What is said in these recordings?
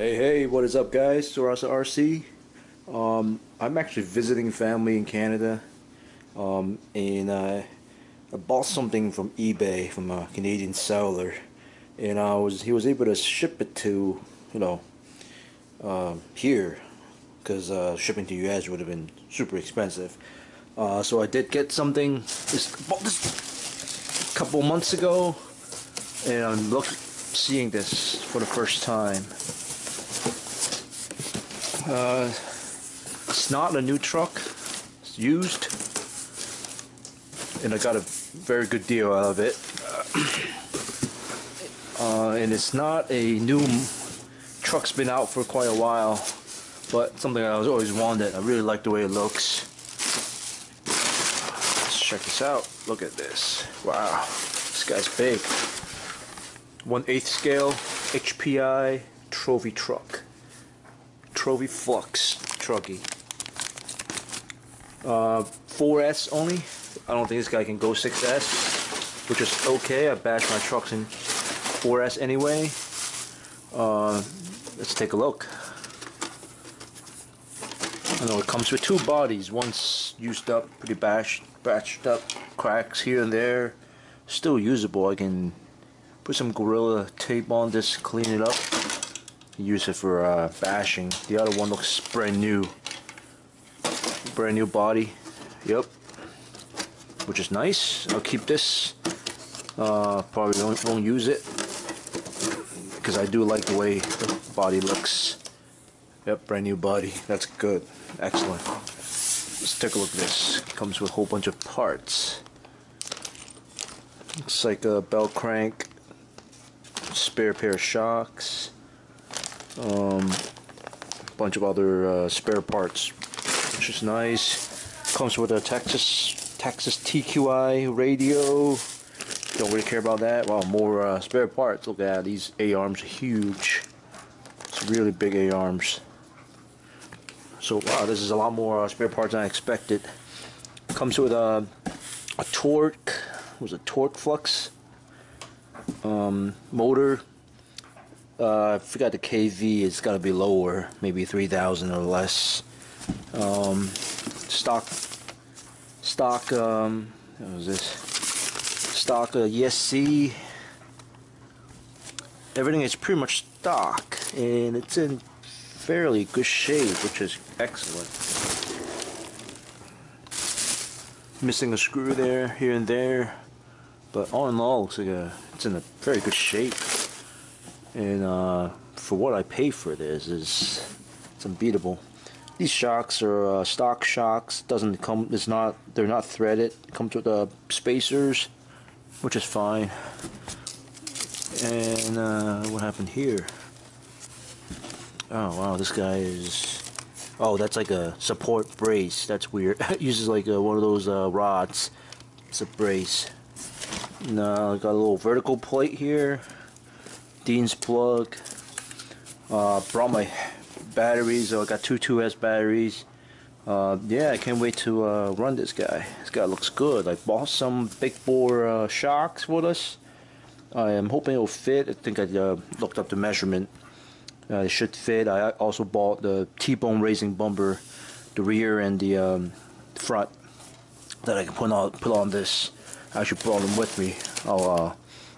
Hey, what is up, guys? Sorasa RC. I'm actually visiting family in Canada, and I bought something from eBay from a Canadian seller, and he was able to ship it to here, because shipping to US would have been super expensive. So I did get something. Bought this a couple months ago, and I'm seeing this for the first time. It's not a new truck, it's used, and I got a very good deal out of it. And it's not a new truck's been out for quite a while, but something I always wanted. I really like the way it looks. Let's check this out. Look at this. Wow, this guy's big. 1/8 scale HPI Trophy Truggy Flux Truggy. 4S only. I don't think this guy can go 6S, which is okay. I bash my trucks in 4S anyway. Let's take a look. I know it comes with two bodies. One's used up, pretty bashed up, cracks here and there. Still usable. I can put some Gorilla tape on this, clean it up, use it for bashing. The other one looks brand new body. Yep, which is nice. I'll keep this. Probably won't use it because I do like the way the body looks. Yep, brand new body. That's good. Excellent. Let's take a look at this. Comes with a whole bunch of parts. Looks like a belt crank, spare pair of shocks, bunch of other spare parts, which is nice. Comes with a Texas TQI radio. Don't really care about that. Wow, more spare parts. Look at that. These A-arms are huge. It's really big A-arms. So wow, this is a lot more spare parts than I expected. Comes with a torque. Was a torque flux motor. I forgot the KV. It's got to be lower, maybe 3,000 or less. Stock. What was this? Stock ESC. Everything is pretty much stock, and it's in fairly good shape, which is excellent. Missing a screw there, here and there, but all in all, looks like it's in a very good shape. And for what I pay for this, it's unbeatable. These shocks are stock shocks. They're not threaded. It comes with spacers, which is fine. And what happened here? Oh wow, this guy is. Oh, that's like a support brace. That's weird. It uses like one of those rods. It's a brace. Now I got a little vertical plate here. Dean's plug. Brought my batteries. I got two 2S batteries. Yeah, I can't wait to run this guy. This guy looks good. I bought some big bore shocks with us. I am hoping it'll fit. I think I looked up the measurement. It should fit. I also bought the T-bone raising bumper, the rear and the front, that I can put on this. I actually brought them with me.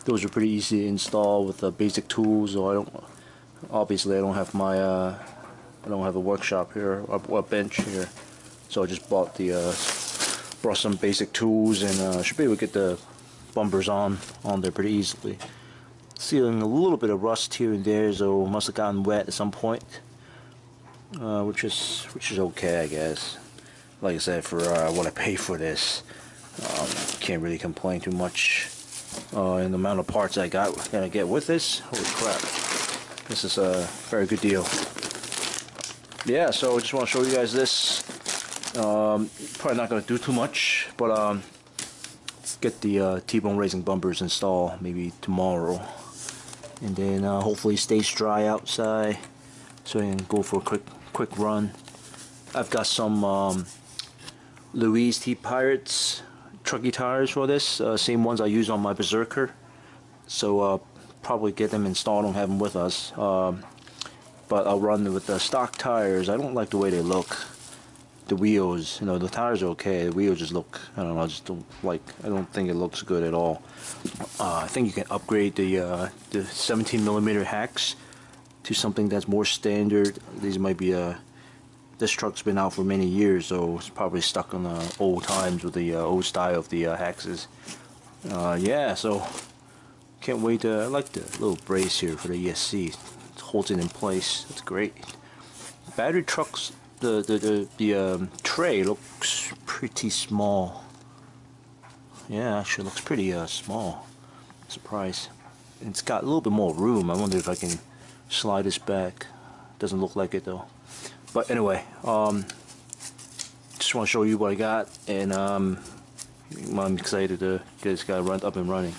Those are pretty easy to install with the basic tools. So I don't have my I don't have a workshop here or a bench here. So I just brought some basic tools, and should be able to get the bumpers on there pretty easily. Seeing a little bit of rust here and there, so must have gotten wet at some point, which is okay, I guess. Like I said, for what I pay for this, can't really complain too much. And the amount of parts I gotta get with this, holy crap, this is a very good deal. Yeah, so I just want to show you guys this. Probably not gonna do too much, but let's get the T-bone raising bumpers installed maybe tomorrow. And then hopefully it stays dry outside, so I can go for a quick run. I've got some Louise T Pirates Truggy tires for this, same ones I use on my Berserker. So probably get them installed. Don't have them with us, but but I'll run with the stock tires. I don't like the way they look. The wheels, you know, the tires are okay. The wheels just look, I don't know, I just don't like. I don't think it looks good at all. I think you can upgrade the 17mm hacks to something that's more standard. These might be this truck's been out for many years, so it's probably stuck on the old times with the old style of the hacks. Yeah, so can't wait to. I like the little brace here for the ESC. It holds it in place. That's great. Battery trucks. The tray looks pretty small. Yeah, actually looks pretty small. Surprise. It's got a little bit more room. I wonder if I can slide this back. Doesn't look like it though. But anyway, just want to show you what I got, and I'm excited to get this guy up and running.